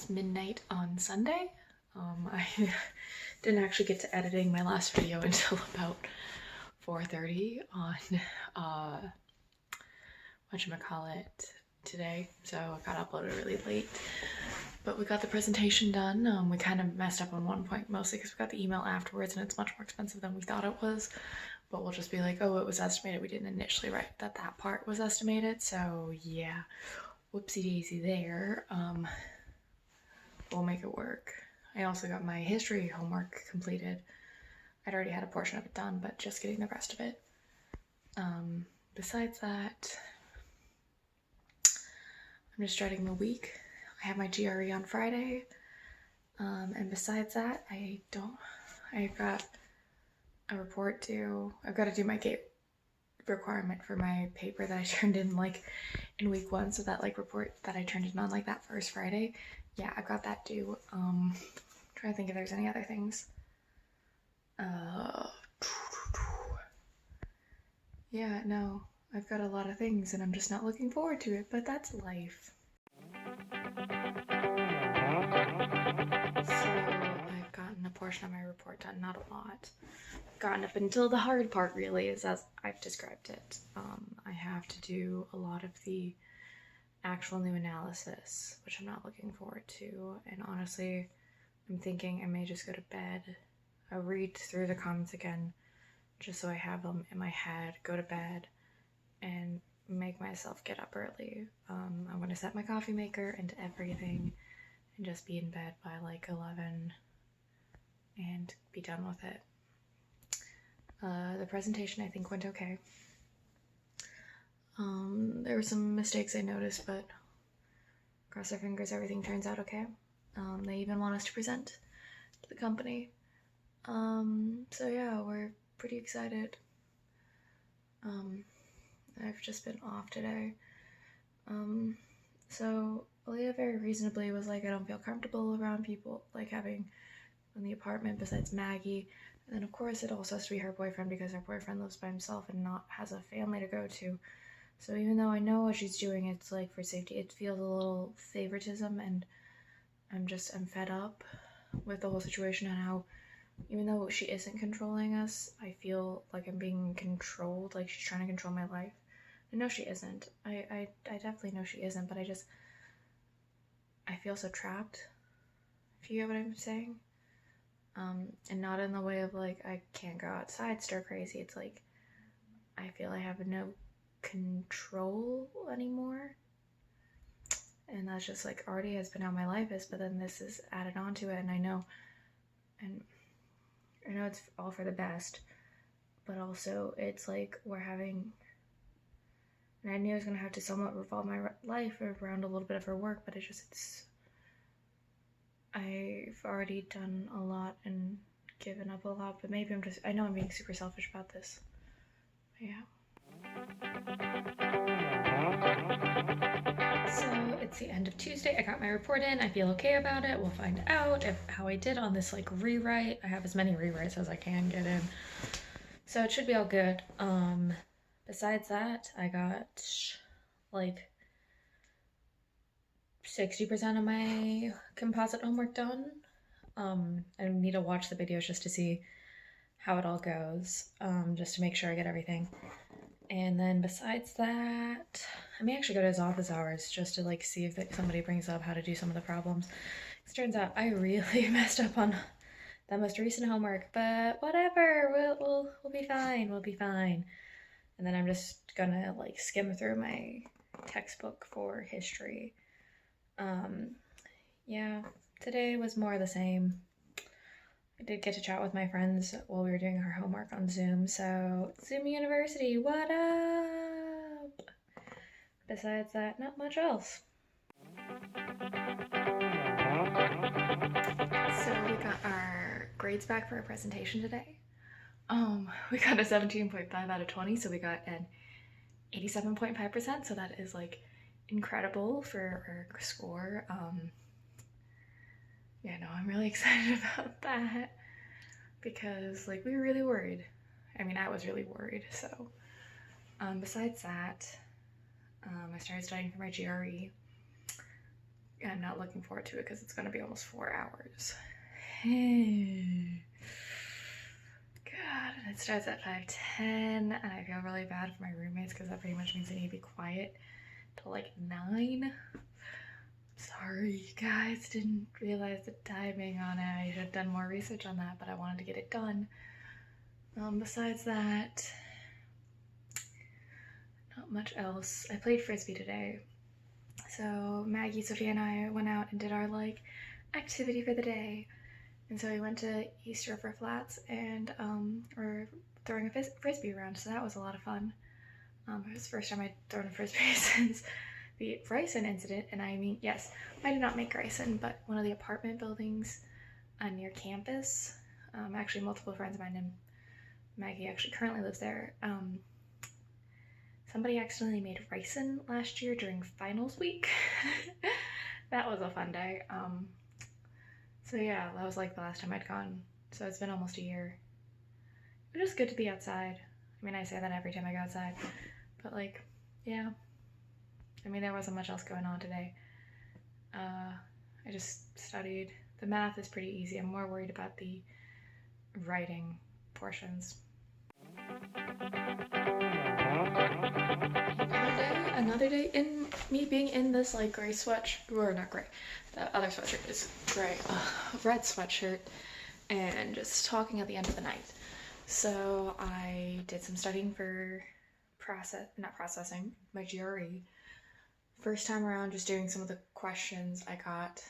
It's midnight on Sunday. I didn't actually get to editing my last video until about 4:30 on whatchamacallit today, so it got uploaded really late. But we got the presentation done. We kind of messed up on one point, mostly because we got the email afterwards and it's much more expensive than we thought it was. But we'll just be like, oh, it was estimated. We didn't initially write that part was estimated, so yeah, whoopsie daisy there. We'll make it work. I also got my history homework completed. I'd already had a portion of it done, but just getting the rest of it. Besides that, I'm just starting the week. I have my GRE on Friday. And besides that, I've got a report due. I've got to do my gate requirement for my paper that I turned in in week 1. So that report that I turned in on that first Friday. Yeah, I've got that due. Trying to think if there's any other things. Yeah, no, I've got a lot of things and I'm just not looking forward to it, but that's life. So I've gotten a portion of my report done, not a lot. I've gotten up until the hard part really is as I've described it. I have to do a lot of the actual new analysis, which I'm not looking forward to, and honestly, I'm thinking I may just go to bed. I'll read through the comments again, just so I have them in my head, go to bed, and make myself get up early. I'm gonna set my coffee maker and everything, and just be in bed by 11, and be done with it. The presentation I think went okay. There were some mistakes I noticed, but cross our fingers everything turns out okay. They even want us to present to the company. So yeah, we're pretty excited. I've just been off today. So Leah very reasonably was like, I don't feel comfortable around people, having in the apartment besides Maggie. And then of course it also has to be her boyfriend because her boyfriend lives by himself and has a family to go to. So even though I know what she's doing, it's for safety, it feels a little favoritism, and I'm fed up with the whole situation and how, even though she isn't controlling us, I feel like I'm being controlled, she's trying to control my life. I know she isn't. I definitely know she isn't, but I feel so trapped, if you get what I'm saying. And not in the way of I can't go outside stir crazy. It's I feel I have no control anymore. And that's just already has been how my life is, but then this is added onto it, and I know it's all for the best, but also it's we're having, and I knew I was gonna have to somewhat revolve my life around a little bit of her work, but I've already done a lot and given up a lot, but maybe I know I'm being super selfish about this. But yeah. So it's the end of Tuesday. I got my report in. I feel okay about it. We'll find out how I did on this rewrite. I have as many rewrites as I can get in, so it should be all good. Besides that, I got 60% of my composite homework done. I need to watch the videos just to see how it all goes, just to make sure I get everything. And then besides that, I may actually go to his office hours just to see if somebody brings up how to do some of the problems. It turns out I really messed up on that most recent homework, but whatever, we'll be fine. We'll be fine. And then I'm just gonna skim through my textbook for history. Yeah, today was more of the same. I did get to chat with my friends while we were doing our homework on Zoom, so Zoom University, what up? Besides that, not much else. So we got our grades back for our presentation today. We got a 17.5 out of 20, so we got an 87.5%, so that is incredible for our score. Yeah, no, I'm really excited about that because we were really worried. I mean, I was really worried. So besides that, I started studying for my GRE. I'm not looking forward to it because it's going to be almost 4 hours. God, and it starts at 5:10, and I feel really bad for my roommates because that pretty much means I need to be quiet till like 9. Sorry, you guys, didn't realize the timing on it. I should have done more research on that, but I wanted to get it done. Besides that, not much else. I played Frisbee today. So Maggie, Sophia, and I went out and did our like activity for the day. And so we went to East River Flats and we're throwing a Frisbee around, so that was a lot of fun. It was the first time I'd thrown a Frisbee since the ricin incident, and I mean, yes, I did not make ricin, but one of the apartment buildings near campus, actually multiple friends of mine, and Maggie actually currently lives there, somebody accidentally made ricin last year during finals week. That was a fun day. So yeah, that was like the last time I'd gone, so it's been almost a year. It was good to be outside. I mean, I say that every time I go outside, but like, yeah. I mean, there wasn't much else going on today. I just studied. The math is pretty easy. I'm more worried about the writing portions. Another day in me being in this like gray sweatshirt, or not gray, the other sweatshirt is gray, red sweatshirt, and just talking at the end of the night. So I did some studying for my GRE. First time around, just doing some of the questions, I got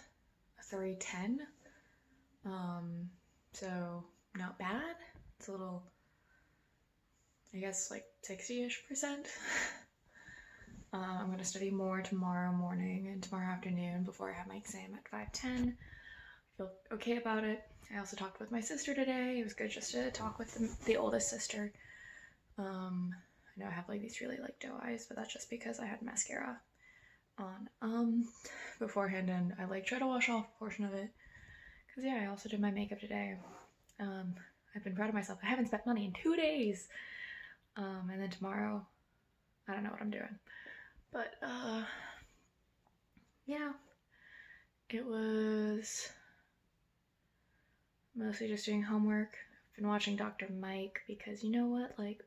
a 310. So not bad. It's a little, I guess, like 60-ish%. I'm going to study more tomorrow morning and tomorrow afternoon before I have my exam at 5:10. I feel okay about it. I also talked with my sister today. It was good just to talk with the oldest sister. I know I have like these really like doe eyes, but that's just because I had mascara on beforehand, and I like try to wash off a portion of it. Cause yeah, I also did my makeup today. I've been proud of myself. I haven't spent money in 2 days. And then tomorrow, I don't know what I'm doing. But yeah, it was mostly just doing homework. I've been watching Dr. Mike because you know what, like,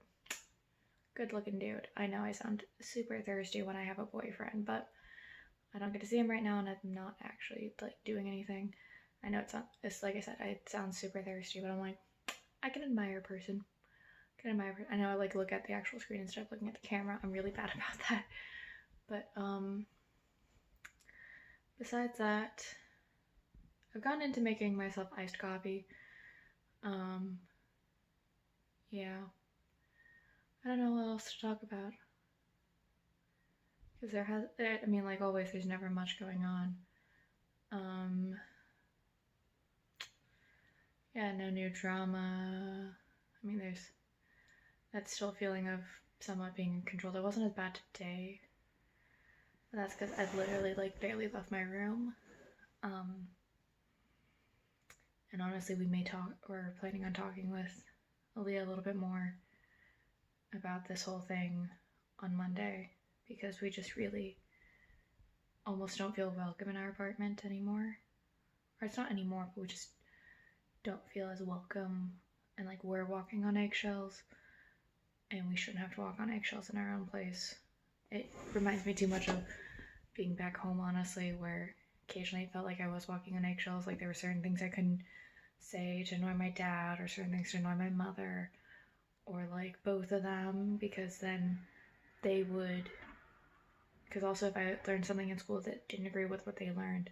good looking dude. I know I sound super thirsty when I have a boyfriend, but I don't get to see him right now, and I'm not actually like doing anything. I know it's like I said, it sounds super thirsty, but I'm like, I can admire a person. I know I like look at the actual screen instead of looking at the camera. I'm really bad about that. But besides that, I've gotten into making myself iced coffee. Yeah. I don't know what else to talk about. Because I mean, like always, there's never much going on. Yeah, no new drama. I mean, there's that still feeling of somewhat being in control. It wasn't as bad today. But that's because I've literally like barely left my room. And honestly, we're planning on talking with Aaliyah a little bit more about this whole thing on Monday, because we just really almost don't feel welcome in our apartment anymore. Or it's not anymore, but we just don't feel as welcome, and like we're walking on eggshells, and we shouldn't have to walk on eggshells in our own place. It reminds me too much of being back home, honestly, where occasionally it felt like I was walking on eggshells. Like there were certain things I couldn't say to annoy my dad, or certain things to annoy my mother, or like both of them, because then they would, because also if I learned something in school that didn't agree with what they learned,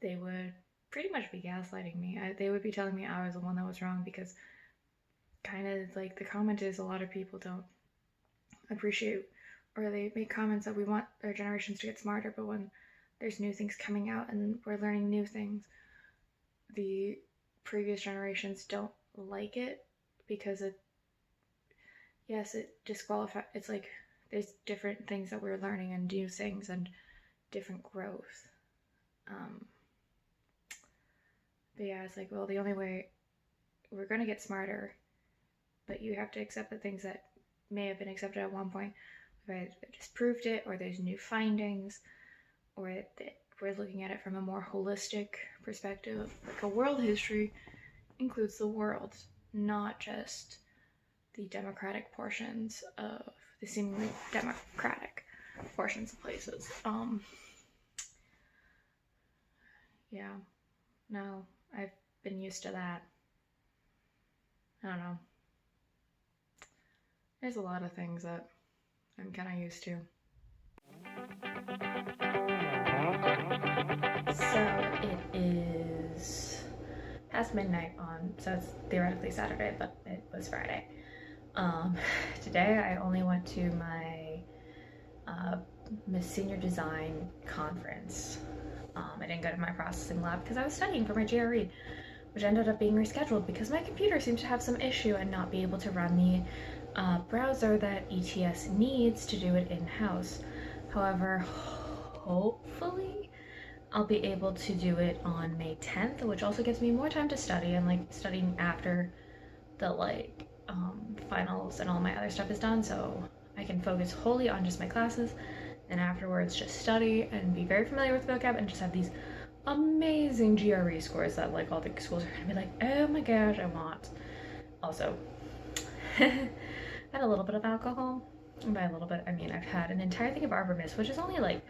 they would pretty much be gaslighting me. They would be telling me I was the one that was wrong, because kind of like the comment is a lot of people don't appreciate, or they make comments that we want our generations to get smarter, but when there's new things coming out and we're learning new things, the previous generations don't like it, because it disqualifies. It's like there's different things that we're learning and new things and different growth. But yeah, it's like, well, the only way we're going to get smarter, but you have to accept the things that may have been accepted at one point, right? Disproved it, or there's new findings, or that we're looking at it from a more holistic perspective, like a world history includes the world, not just the democratic portions of the seemingly democratic portions of places. Yeah, no, I've been used to that. I don't know. There's a lot of things that I'm kind of used to. So it is past midnight on, so it's theoretically Saturday, but it was Friday. Today I only went to my Miss Senior Design conference. I didn't go to my processing lab because I was studying for my GRE, which ended up being rescheduled because my computer seems to have some issue and not be able to run the browser that ETS needs to do it in-house. However, hopefully I'll be able to do it on May 10th, which also gives me more time to study. I'm like studying after the finals and all my other stuff is done, so I can focus wholly on just my classes, and afterwards just study and be very familiar with vocab and just have these amazing GRE scores that like all the schools are gonna be like, oh my gosh, I want. Also, I had a little bit of alcohol, and by a little bit I mean I've had an entire thing of Arbor Mist, which is only like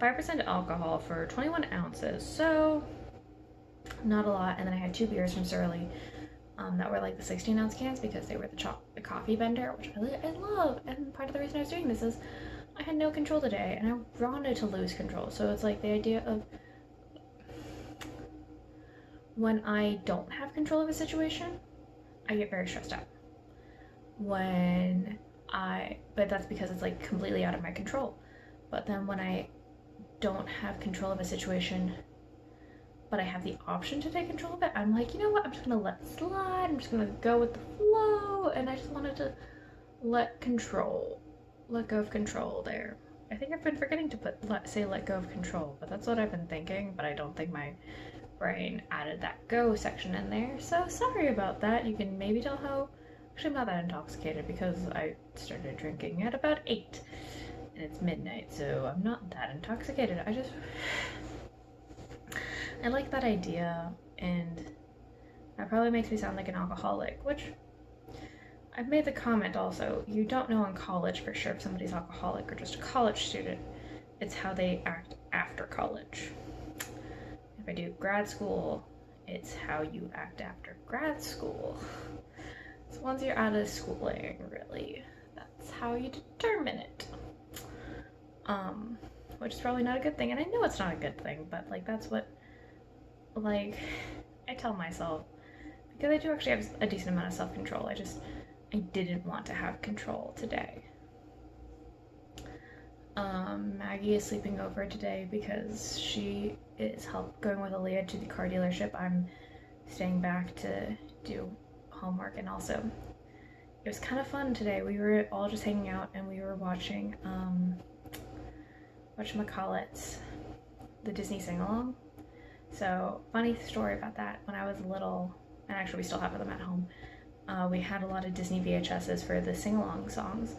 5% alcohol for 21 ounces, so not a lot. And then I had 2 beers from Surly that were like the 16-ounce cans because they were the coffee bender, which I love. And part of the reason I was doing this is I had no control today and I wanted to lose control. So it's like the idea of when I don't have control of a situation, I get very stressed out. But that's because it's like completely out of my control. But then when I don't have control of a situation, but I have the option to take control of it, I'm like, you know what, I'm just gonna let it slide, I'm just gonna go with the flow, and I just wanted to let go of control there. I think I've been forgetting to let go of control, but that's what I've been thinking, but I don't think my brain added that go section in there, so sorry about that. You can maybe tell how, actually I'm not that intoxicated because I started drinking at about 8. And it's midnight, so I'm not that intoxicated. I like that idea, and that probably makes me sound like an alcoholic, which I've made the comment also, you don't know in college for sure if somebody's alcoholic or just a college student. It's how they act after college. If I do grad school, it's how you act after grad school. So once you're out of schooling, really, that's how you determine it. Which is probably not a good thing, and I know it's not a good thing, but like that's what like I tell myself, because I do actually have a decent amount of self-control. I didn't want to have control today. Maggie is sleeping over today because she is going with Aaliyah to the car dealership. I'm staying back to do homework, and also it was kind of fun today. We were all just hanging out and we were watching whatchamacallit, the Disney sing-along. So, funny story about that. When I was little, and actually we still have them at home, we had a lot of Disney VHSs for the sing-along songs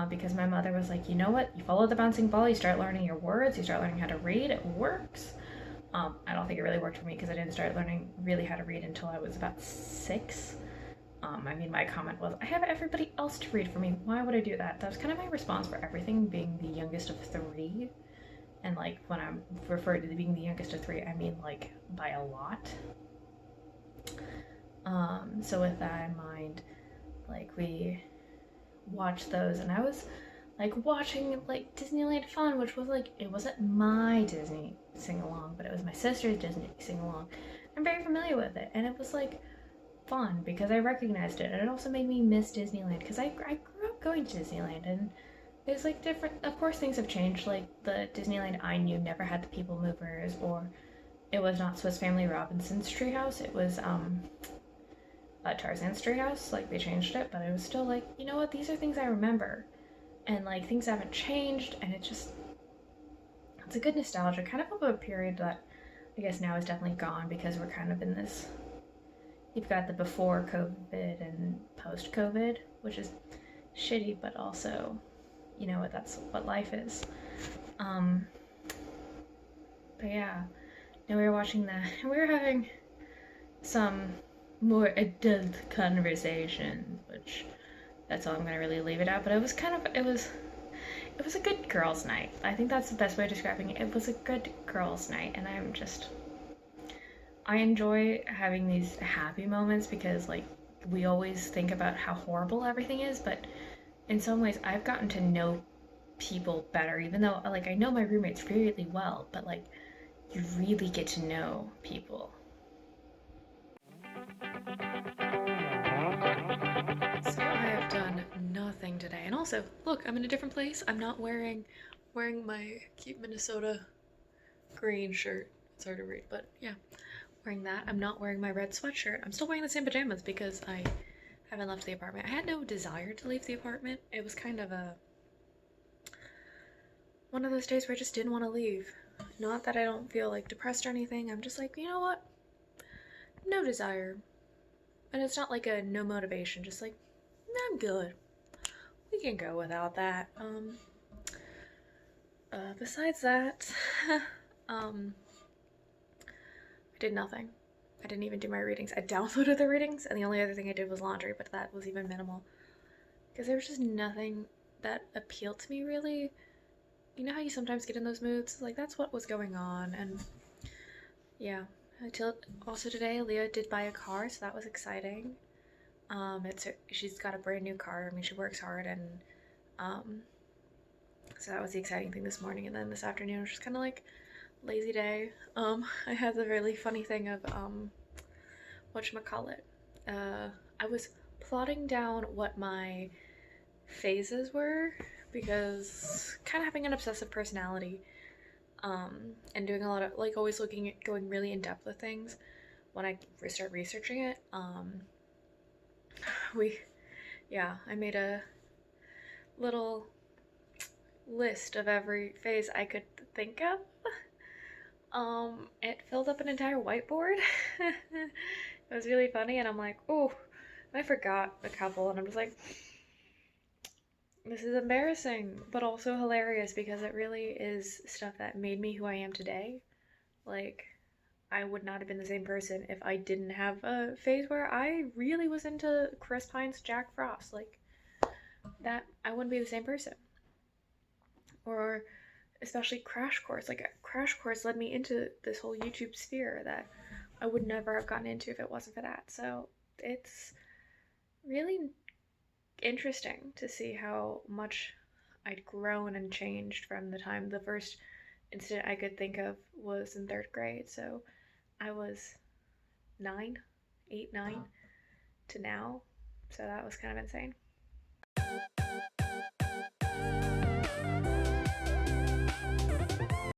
because my mother was like, you know what, you follow the bouncing ball, you start learning your words, you start learning how to read, it works. I don't think it really worked for me because I didn't start learning really how to read until I was about 6. My comment was, I have everybody else to read for me. Why would I do that? That was kind of my response for everything, being the youngest of 3. And like when I'm referred to being the youngest of 3, I mean like by a lot. So with that in mind, like we watched those, and I was like watching like Disneyland Fun, which was like, it wasn't my Disney sing-along, but it was my sister's Disney sing-along. I'm very familiar with it, and it was like fun because I recognized it, and it also made me miss Disneyland because I grew up going to Disneyland, and there's like different, of course things have changed. Like the Disneyland I knew never had the people movers, or it was not Swiss Family Robinson's treehouse, it was Tarzan's treehouse. Like they changed it, but it was still like, you know what, these are things I remember, and like things haven't changed, and it's a good nostalgia, kind of a period that I guess now is definitely gone because we're kind of in this, you've got the before COVID and post COVID, which is shitty, but also, you know what, that's what life is. But yeah, now we were watching that, and we were having some more adult conversations, which that's all I'm gonna really leave it at. But it was a good girls' night. I think that's the best way of describing it. It was a good girls' night, and I enjoy having these happy moments because like we always think about how horrible everything is, but in some ways I've gotten to know people better, even though like I know my roommates really well, but like you really get to know people. So I have done nothing today. And also, look, I'm in a different place. I'm not wearing my cute Minnesota green shirt. It's hard to read, but yeah, wearing that. I'm not wearing my red sweatshirt. I'm still wearing the same pajamas because I haven't left the apartment. I had no desire to leave the apartment. It was kind of a one of those days where I just didn't want to leave. Not that I don't feel like depressed or anything. I'm just like, you know what? No desire. And it's not like a no motivation, just like, I'm good. We can go without that. Besides that, um, I did nothing. I didn't even do my readings. I downloaded the readings, and the only other thing I did was laundry, but that was even minimal. Because there was just nothing that appealed to me, really. You know how you sometimes get in those moods? Like, that's what was going on, and yeah. Until also today, Leah did buy a car, so that was exciting. She's got a brand new car. I mean, she works hard, and um, so that was the exciting thing this morning. And then this afternoon was just kind of like lazy day. I had the really funny thing of whatchamacallit. I was plotting down what my phases were because kind of having an obsessive personality, and doing a lot of like always looking at going really in depth with things. When I start researching it, we yeah, I made a little list of every phase I could think of. It filled up an entire whiteboard. It was really funny, and I'm like, oh, I forgot a couple, and I'm just like, this is embarrassing, but also hilarious because it really is stuff that made me who I am today. Like, I would not have been the same person if I didn't have a phase where I really was into Chris Pine's Jack Frost. Like, that, I wouldn't be the same person. Or especially Crash Course. Like, Crash Course led me into this whole YouTube sphere that I would never have gotten into if it wasn't for that. So it's really interesting to see how much I'd grown and changed from the time the first incident I could think of was in third grade. So I was 9, 8, 9 to now. So that was kind of insane.